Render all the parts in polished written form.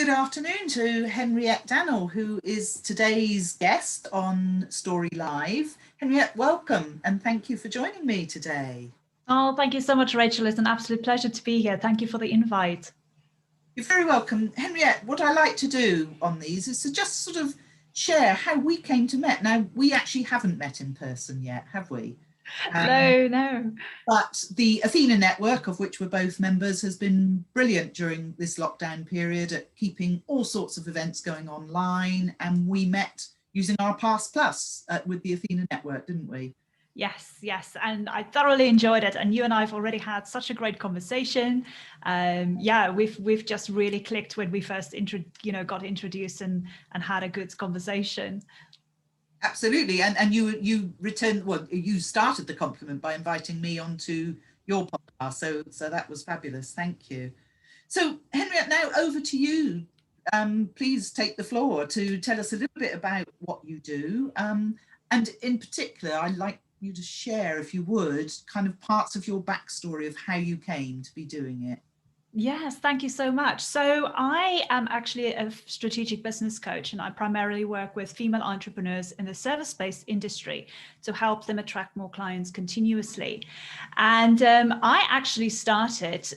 good afternoon to Henriette Danel, who is today's guest on Story Live. Henriette, welcome and thank you for joining me today. Oh, thank you so much, Rachel. It's an absolute pleasure to be here. Thank you for the invite. You're very welcome. Henriette, what I like to do on these is to just sort of share how we came to meet. Now, we actually haven't met in person yet, have we? No. But the Athena network, of which we're both members, has been brilliant during this lockdown period at keeping all sorts of events going online. And we met using our Pass Plus with the Athena network, didn't we? Yes. And I thoroughly enjoyed it. And you and I have already had such a great conversation. Yeah, we've just really clicked when we first got introduced and had a good conversation. Absolutely. And you returned, well, you started the compliment by inviting me onto your podcast. So that was fabulous. Thank you. So Henriette, now over to you. Please take the floor to tell us a little bit about what you do. And in particular, I'd like you to share, if you would, kind of parts of your backstory of how you came to be doing it. Yes, thank you so much. So I am actually a strategic business coach, and I primarily work with female entrepreneurs in the service-based industry to help them attract more clients continuously. And I actually started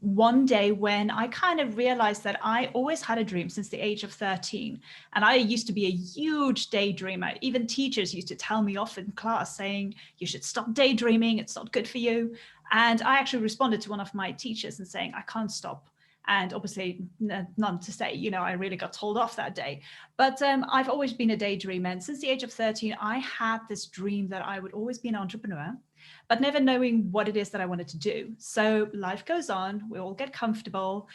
one day when I kind of realized that I always had a dream since the age of 13. And I used to be a huge daydreamer. Even teachers used to tell me off in class saying, you should stop daydreaming, it's not good for you. And I actually responded to one of my teachers and saying, I can't stop. And obviously none to say, I really got told off that day. But I've always been a daydreamer. And since the age of 13, I had this dream that I would always be an entrepreneur, but never knowing what it is that I wanted to do. So life goes on, we all get comfortable,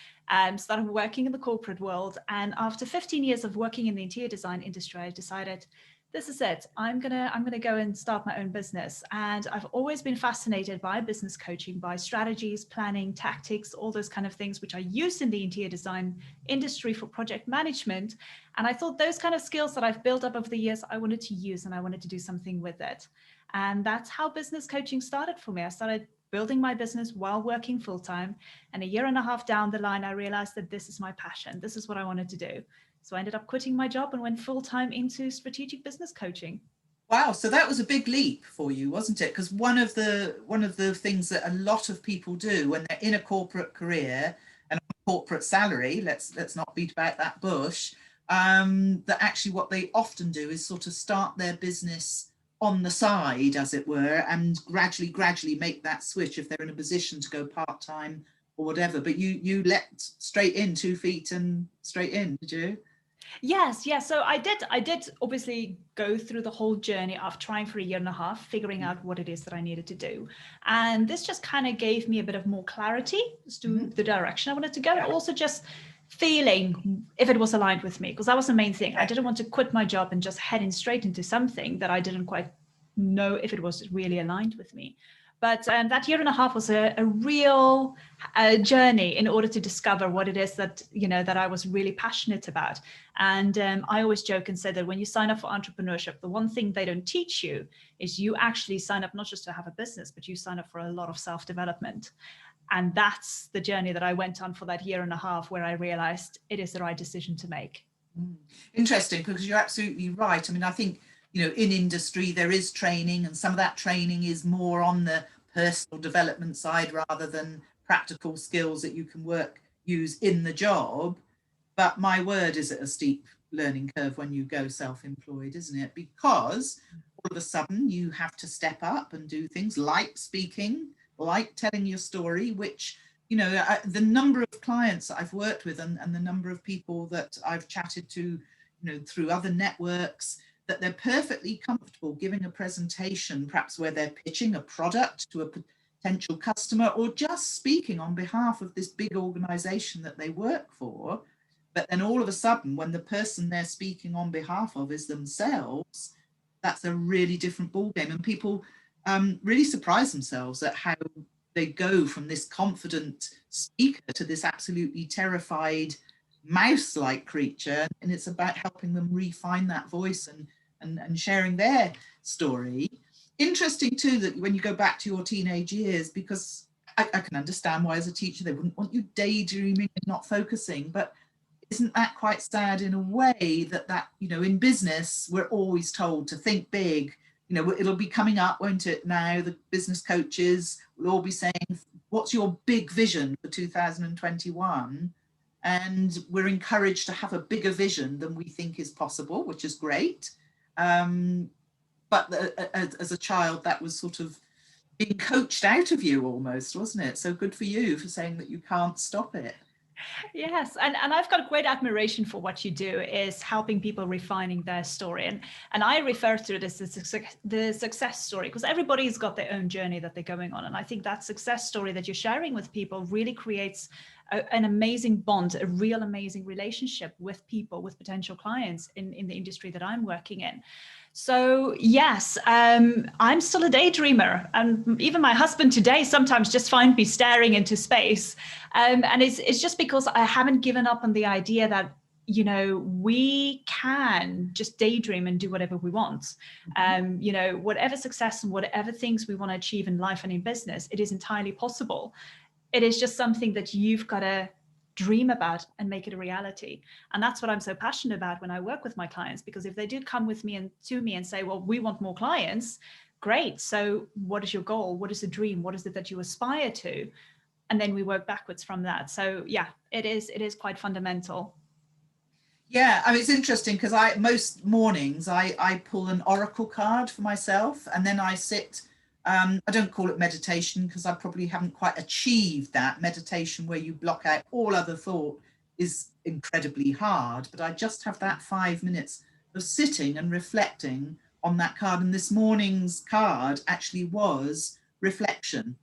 started working in the corporate world. And after 15 years of working in the interior design industry, I decided, this is it. I'm gonna go and start my own business. And I've always been fascinated by business coaching, by strategies, planning, tactics, all those kind of things, which are used in the interior design industry for project management. And I thought those kind of skills that I've built up over the years, I wanted to use and I wanted to do something with it. And that's how business coaching started for me. I started building my business while working full-time. And a year and a half down the line, I realized that this is my passion. This is what I wanted to do. So I ended up quitting my job and went full-time into strategic business coaching. Wow, so that was a big leap for you, wasn't it? Because one of the things that a lot of people do when they're in a corporate career and on a corporate salary, let's not beat about that bush, that actually what they often do is sort of start their business on the side, as it were, and gradually make that switch if they're in a position to go part-time or whatever. But you leapt straight in, 2 feet and straight in, did you? Yes. So I did obviously go through the whole journey of trying for a year and a half, figuring out what it is that I needed to do. And this just kind of gave me a bit of more clarity as to the direction I wanted to go. And also just feeling if it was aligned with me, because that was the main thing. I didn't want to quit my job and just heading straight into something that I didn't quite know if it was really aligned with me. But that year and a half was a real journey in order to discover what it is that, that I was really passionate about. And I always joke and say that when you sign up for entrepreneurship, the one thing they don't teach you is you actually sign up not just to have a business, but you sign up for a lot of self-development. And that's the journey that I went on for that year and a half, where I realized it is the right decision to make. Interesting, because you're absolutely right. I mean, I think, in industry, there is training, and some of that training is more on the personal development side rather than practical skills that you can use in the job. But my word, is it a steep learning curve when you go self-employed, isn't it? Because all of a sudden you have to step up and do things like speaking, like telling your story, which, the number of clients that I've worked with and the number of people that I've chatted to, through other networks, that they're perfectly comfortable giving a presentation, perhaps where they're pitching a product to a potential customer or just speaking on behalf of this big organization that they work for. But then all of a sudden, when the person they're speaking on behalf of is themselves, that's a really different ballgame. And people really surprise themselves at how they go from this confident speaker to this absolutely terrified mouse-like creature. And it's about helping them refine that voice and sharing their story. Interesting too that when you go back to your teenage years, because I can understand why as a teacher they wouldn't want you daydreaming and not focusing, but isn't that quite sad in a way that, you know, in business, we're always told to think big. You know, it'll be coming up, won't it? Now, the business coaches will all be saying, what's your big vision for 2021? And we're encouraged to have a bigger vision than we think is possible, which is great. But as a child, that was sort of being coached out of you almost, wasn't it? So good for you for saying that you can't stop it. Yes, and I've got great admiration for what you do, is helping people refining their story. And I refer to it as the success story, because everybody's got their own journey that they're going on. And I think that success story that you're sharing with people really creates an amazing bond, a real amazing relationship with people, with potential clients in the industry that I'm working in. So yes, I'm still a daydreamer, and even my husband today sometimes just finds me staring into space, and it's just because I haven't given up on the idea that, you know, we can just daydream and do whatever we want. You know, whatever success and whatever things we want to achieve in life and in business, it is entirely possible. It is just something that you've got to dream about and make it a reality. And that's what I'm so passionate about when I work with my clients, because if they do come with me and to me and say, well, we want more clients, great. So what is your goal? What is the dream? What is it that you aspire to? And then we work backwards from that. So yeah, it is quite fundamental. Yeah, I mean, it's interesting because most mornings I pull an oracle card for myself, and then I sit. I don't call it meditation because I probably haven't quite achieved that. Meditation where you block out all other thought is incredibly hard, but I just have that 5 minutes of sitting and reflecting on that card. And this morning's card actually was reflection.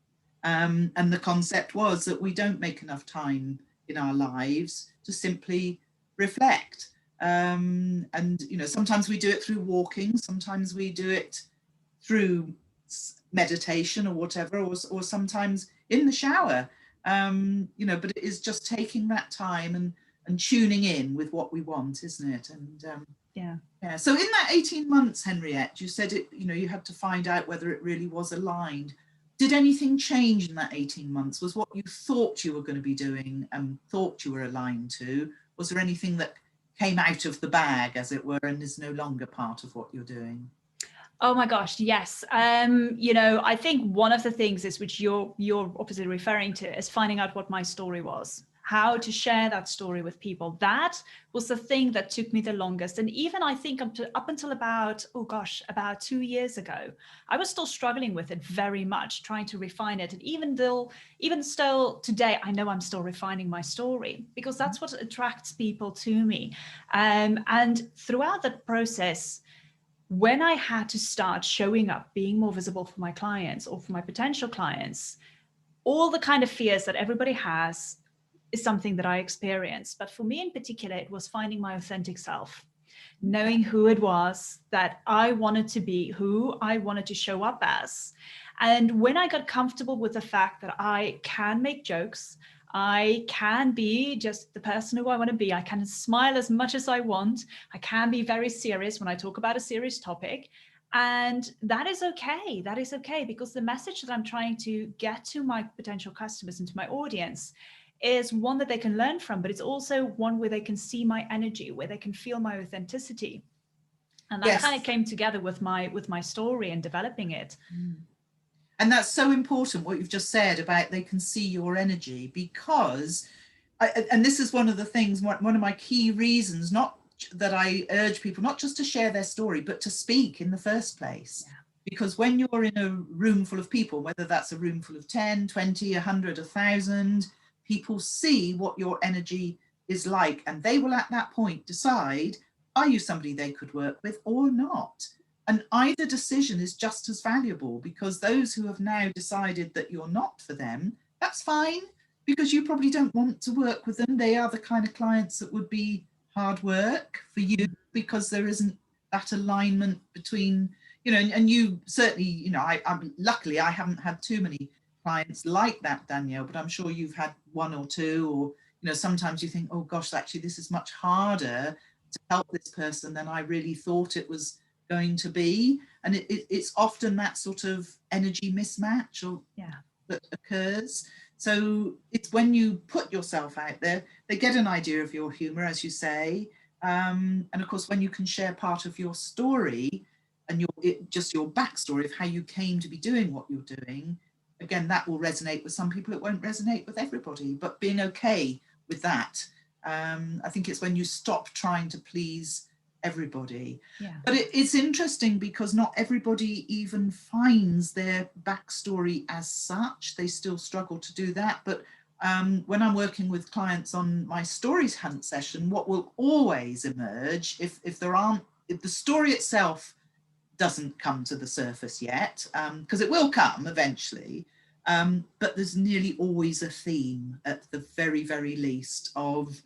And the concept was that we don't make enough time in our lives to simply reflect. And, you know, sometimes we do it through walking, sometimes we do it through meditation or whatever, or sometimes in the shower, you know, but it is just taking that time and tuning in with what we want, isn't it? And yeah. So in that 18 months, Henriette, you said it, you know, you had to find out whether it really was aligned. Did anything change in that 18 months? Was what you thought you were going to be doing and thought you were aligned to? Was there anything that came out of the bag, as it were, and is no longer part of what you're doing? Oh my gosh, yes. You know, I think one of the things is, which you're obviously referring to, is finding out what my story was, how to share that story with people. That was the thing that took me the longest. And even I think up until about 2 years ago, I was still struggling with it very much, trying to refine it. And even still today, I know I'm still refining my story, because that's what attracts people to me. And throughout that process, when I had to start showing up, being more visible for my clients or for my potential clients, all the kind of fears that everybody has is something that I experienced. But for me in particular, it was finding my authentic self, knowing who it was that I wanted to be, who I wanted to show up as. And when I got comfortable with the fact that I can make jokes, I can be just the person who I want to be. I can smile as much as I want. I can be very serious when I talk about a serious topic. And that is okay. That is okay, because the message that I'm trying to get to my potential customers and to my audience is one that they can learn from, but it's also one where they can see my energy, where they can feel my authenticity. And that kind of came together with my story and developing it. And that's so important, what you've just said about they can see your energy, because, and this is one of the things, one of my key reasons, not that I urge people not just to share their story, but to speak in the first place. Yeah. Because when you're in a room full of people, whether that's a room full of 10, 20, 100, 1,000, people see what your energy is like, and they will at that point decide, are you somebody they could work with or not? And either decision is just as valuable, because those who have now decided that you're not for them, that's fine, because you probably don't want to work with them. They are the kind of clients that would be hard work for you, because there isn't that alignment between, you know, and you certainly, you know, I'm luckily I haven't had too many clients like that, Danielle, but I'm sure you've had one or two, or, you know, sometimes you think, oh gosh, actually this is much harder to help this person than I really thought it was going to be. And it's often that sort of energy mismatch that occurs. So it's when you put yourself out there, they get an idea of your humor, as you say. And of course, when you can share part of your story and just your backstory of how you came to be doing what you're doing, again, that will resonate with some people. It won't resonate with everybody, but being okay with that. I think it's when you stop trying to please everybody. Yeah. But it's interesting because not everybody even finds their backstory as such. They still struggle to do that. But when I'm working with clients on my stories hunt session, what will always emerge if the story itself doesn't come to the surface yet, because it will come eventually, but there's nearly always a theme at the very, very least of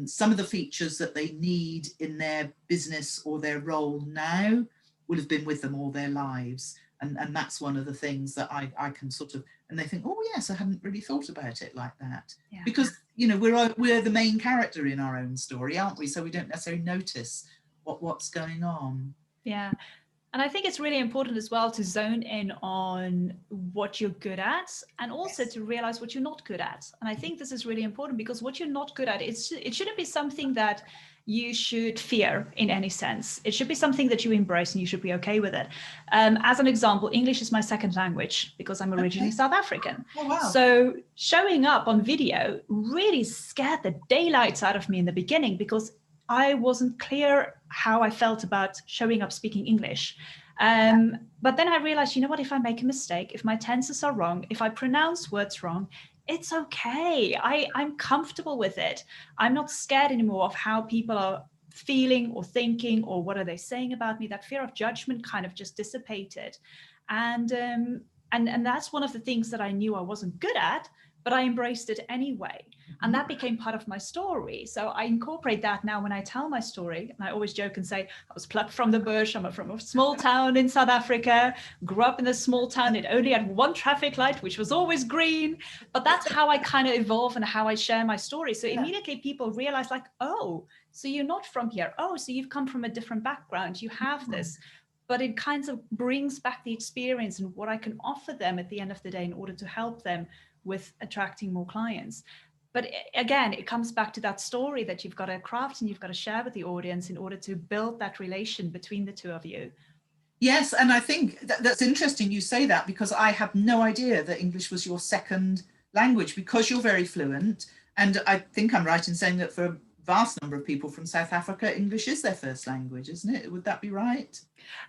some of the features that they need in their business or their role now will have been with them all their lives. And that's one of the things that I can sort of, and they think, oh yes, I hadn't really thought about it like that. Yeah. Because, you know, we're the main character in our own story, aren't we? So we don't necessarily notice what's going on. Yeah. And I think it's really important as well to zone in on what you're good at, and also to realize what you're not good at. And I think this is really important, because what you're not good at, it shouldn't be something that you should fear in any sense. It should be something that you embrace and you should be okay with it. As an example, English is my second language because I'm originally South African. Oh, wow. So showing up on video really scared the daylights out of me in the beginning, because I wasn't clear how I felt about showing up speaking English. But then I realized, you know what, if I make a mistake, if my tenses are wrong, if I pronounce words wrong, it's okay. I'm comfortable with it. I'm not scared anymore of how people are feeling or thinking or what are they saying about me. That fear of judgment kind of just dissipated. And that's one of the things that I knew I wasn't good at, but I embraced it anyway. And that became part of my story. So I incorporate that now when I tell my story. And I always joke and say, I was plucked from the bush. I'm from a small town in South Africa, grew up in a small town. It only had one traffic light, which was always green. But that's how I kind of evolve and how I share my story. So immediately people realize, like, oh, so you're not from here. Oh, so you've come from a different background. You have this. But it kind of brings back the experience and what I can offer them at the end of the day in order to help them with attracting more clients. But again, it comes back to that story that you've got to craft and you've got to share with the audience in order to build that relation between the two of you. Yes, and I think that's interesting you say that, because I had no idea that English was your second language, because you're very fluent. And I think I'm right in saying that for a vast number of people from South Africa, English is their first language, isn't it? Would that be right?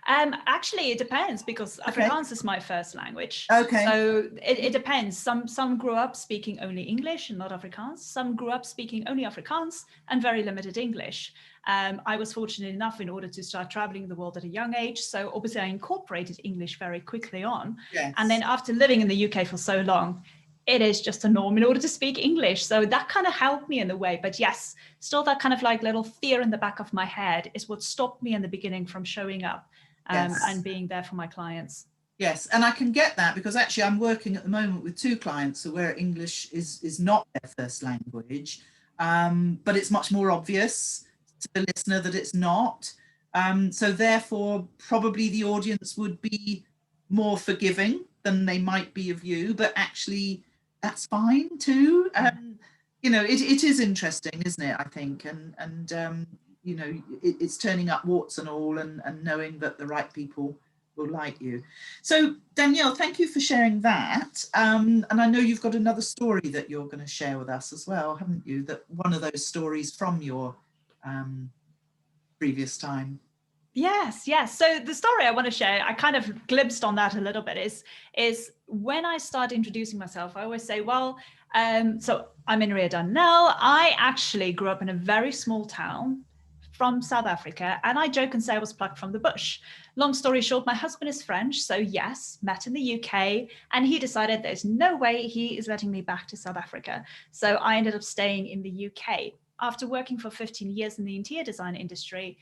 Actually, it depends, because Afrikaans is my first language. Okay. So it depends. Some grew up speaking only English and not Afrikaans. Some grew up speaking only Afrikaans and very limited English. I was fortunate enough in order to start traveling the world at a young age. So obviously I incorporated English very quickly on. Yes. And then after living in the UK for so long, it is just a norm in order to speak English. So that kind of helped me in a way. But yes, still that kind of like little fear in the back of my head is what stopped me in the beginning from showing up and being there for my clients. Yes, and I can get that, because actually I'm working at the moment with two clients where English is not their first language, but it's much more obvious to the listener that it's not. So therefore, probably the audience would be more forgiving than they might be of you, but actually that's fine too. You know, it is interesting, isn't it? I think, and you know, it's turning up warts and all, and knowing that the right people will like you. So Danielle, thank you for sharing that. And I know you've got another story that you're going to share with us as well, haven't you? That one of those stories from your previous time. Yes. So the story I want to share, I kind of glimpsed on that a little bit, is when I start introducing myself, I always say, well, so I'm Henriette Danel. I actually grew up in a very small town from South Africa, and I joke and say I was plucked from the bush. Long story short, my husband is French, so yes, met in the UK, and he decided there's no way he is letting me back to South Africa. So I ended up staying in the UK. After working for 15 years in the interior design industry,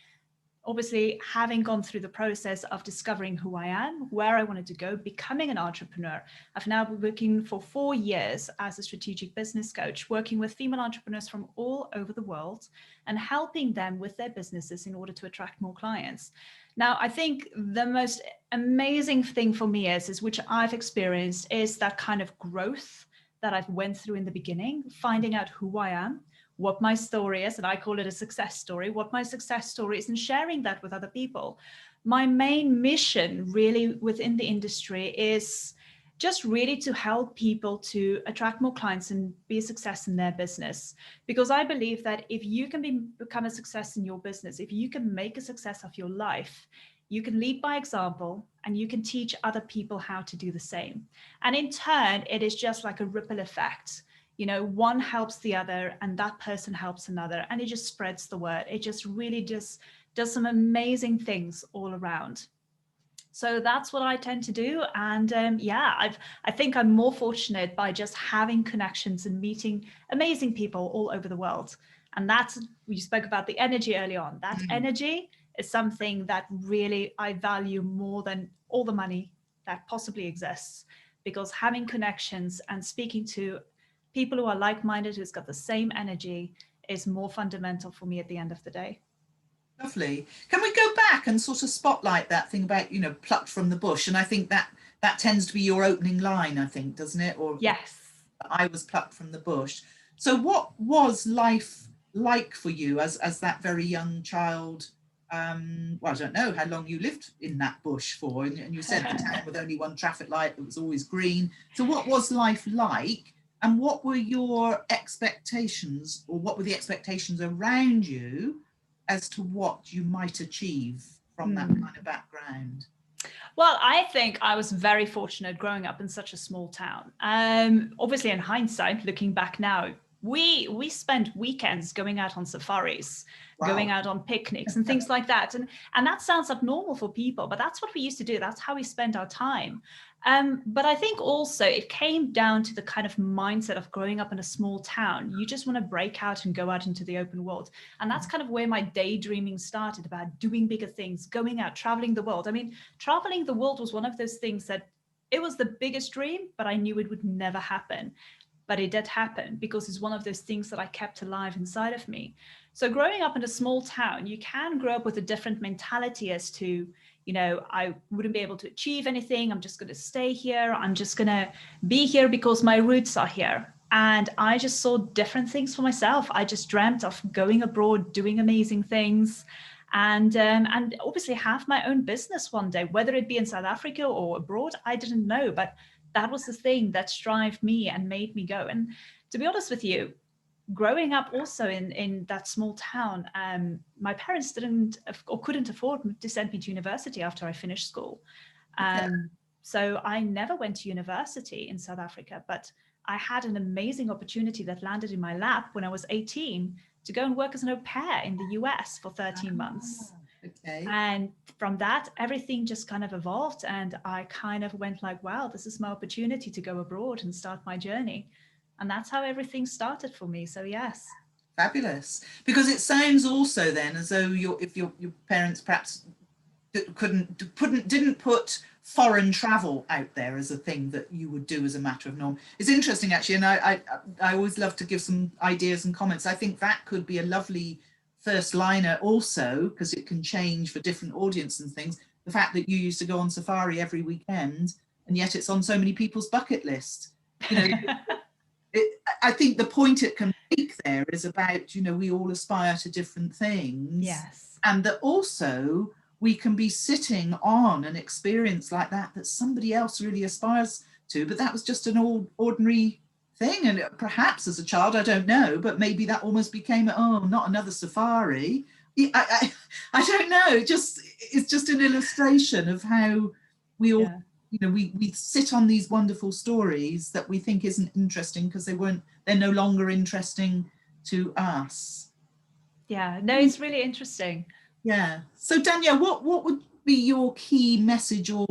obviously having gone through the process of discovering who I am, where I wanted to go, becoming an entrepreneur, I've now been working for 4 years as a strategic business coach, working with female entrepreneurs from all over the world and helping them with their businesses in order to attract more clients. Now, I think the most amazing thing for me is which I've experienced, is that kind of growth that I've went through in the beginning, finding out who I am, what my story is, and I call it a success story, what my success story is, and sharing that with other people. My main mission really within the industry is just really to help people to attract more clients and be a success in their business. Because I believe that if you can become a success in your business, if you can make a success of your life, you can lead by example and you can teach other people how to do the same. And in turn, it is just like a ripple effect. You know, one helps the other and that person helps another, and it just spreads the word. It just really just does some amazing things all around. So that's what I tend to do. And I think I'm more fortunate by just having connections and meeting amazing people all over the world. And that's, you spoke about the energy early on. That energy is something that really I value more than all the money that possibly exists, because having connections and speaking to people who are like-minded, who's got the same energy, is more fundamental for me at the end of the day. Lovely. Can we go back and sort of spotlight that thing about, you know, plucked from the bush? And I think that tends to be your opening line, I think, doesn't it? Or yes, I was plucked from the bush. So what was life like for you as that very young child? Well, I don't know how long you lived in that bush for, and you said the town with only one traffic light that was always green. So what was life like, and what were your expectations, or what were the expectations around you as to what you might achieve from that kind of background? Well, I think I was very fortunate growing up in such a small town. Obviously, in hindsight, looking back now, we spent weekends going out on safaris, Wow. going out on picnics and things like that. And that sounds abnormal for people, but that's what we used to do. That's how we spent our time. But I think also it came down to the kind of mindset of growing up in a small town. You just want to break out and go out into the open world. And that's kind of where my daydreaming started, about doing bigger things, going out, traveling the world. I mean, traveling the world was one of those things that it was the biggest dream, but I knew it would never happen. But it did happen because it's one of those things that I kept alive inside of me. So growing up in a small town, you can grow up with a different mentality as to, you know, I wouldn't be able to achieve anything. I'm just going to stay here. I'm just going to be here because my roots are here. And I just saw different things for myself. I just dreamt of going abroad, doing amazing things, and obviously have my own business one day, whether it be in South Africa or abroad, I didn't know. But that was the thing that strived me and made me go. And to be honest with you, growing up also in that small town, my parents didn't or couldn't afford to send me to university after I finished school. So I never went to university in South Africa, but I had an amazing opportunity that landed in my lap when I was 18 to go and work as an au pair in the US for 13 months. Okay. And from that, everything just kind of evolved. And I kind of went like, wow, this is my opportunity to go abroad and start my journey. And that's how everything started for me. So yes. Fabulous. Because it sounds also then as though if your parents perhaps didn't put foreign travel out there as a thing that you would do as a matter of norm. It's interesting actually, and I always love to give some ideas and comments. I think that could be a lovely first liner also, because it can change for different audience and things. The fact that you used to go on safari every weekend, and yet it's on so many people's bucket list. You know, I think the point it can make there is about, you know, we all aspire to different things. Yes. And that also we can be sitting on an experience like that somebody else really aspires to, but that was just an ordinary thing. And perhaps as a child, I don't know, but maybe that almost became, oh, not another safari. I don't know. It's just an illustration of how we all, you know, we sit on these wonderful stories that we think isn't interesting because they're no longer interesting to us. Yeah, no, it's really interesting. Yeah. So Danielle, what would be your key message or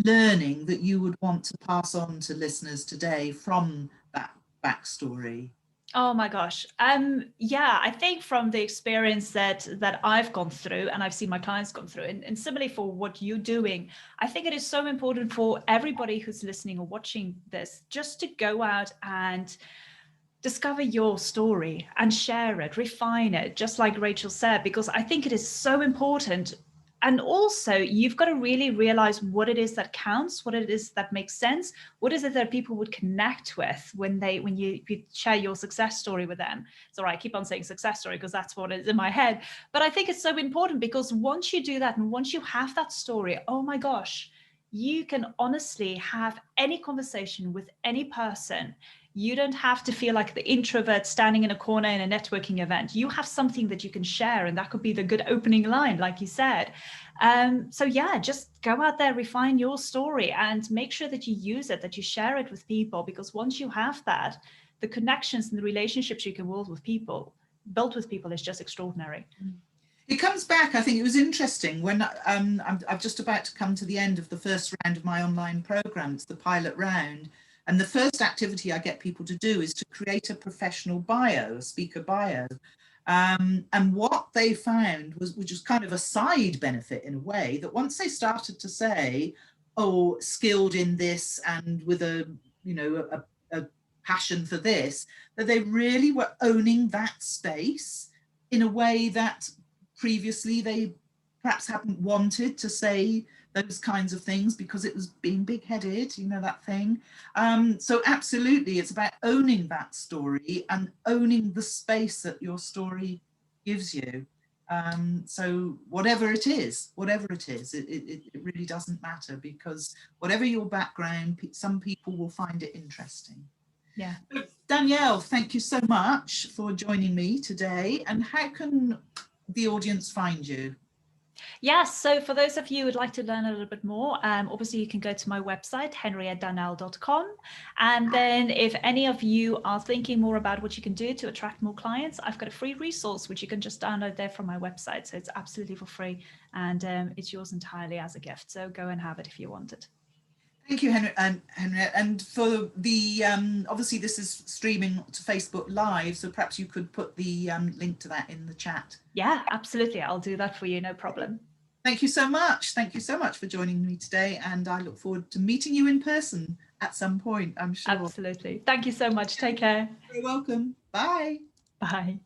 learning that you would want to pass on to listeners today from that backstory? Oh my gosh. I think from the experience that I've gone through and I've seen my clients gone through, and similarly for what you're doing, I think it is so important for everybody who's listening or watching this just to go out and discover your story and share it, refine it, just like Rachel said, because I think it is so important. And also, you've got to really realize what it is that counts, what it is that makes sense, what is it that people would connect with when you share your success story with them. So I keep on saying success story because that's what is in my head. But I think it's so important, because once you do that and once you have that story, oh my gosh, you can honestly have any conversation with any person. You don't have to feel like the introvert standing in a corner in a networking event. You have something that you can share, and that could be the good opening line, like you said. So yeah, just go out there, refine your story, and make sure that you use it, that you share it with people, because once you have that, the connections and the relationships you can build with people is just extraordinary. It comes back, I think it was interesting when I'm just about to come to the end of the first round of my online program. It's the pilot round. And the first activity I get people to do is to create a professional bio, a speaker bio. And what they found was, which was kind of a side benefit in a way, that once they started to say, oh, skilled in this and with a passion for this, that they really were owning that space in a way that previously they perhaps hadn't wanted to say those kinds of things because it was being big-headed, that thing. So absolutely, it's about owning that story and owning the space that your story gives you. So whatever it is, it really doesn't matter, because whatever your background, some people will find it interesting. Yeah. Danielle, thank you so much for joining me today. And how can the audience find you? Yes, so for those of you who would like to learn a little bit more, obviously you can go to my website, henriettedanel.com. And then if any of you are thinking more about what you can do to attract more clients, I've got a free resource which you can just download there from my website. So it's absolutely for free, and it's yours entirely as a gift. So go and have it if you want it. Thank you, Henriette. And for the, obviously this is streaming to Facebook Live, so perhaps you could put the link to that in the chat. Yeah, absolutely. I'll do that for you, no problem. Thank you so much. Thank you so much for joining me today. And I look forward to meeting you in person at some point, I'm sure. Absolutely. Thank you so much. Take care. You're welcome. Bye. Bye.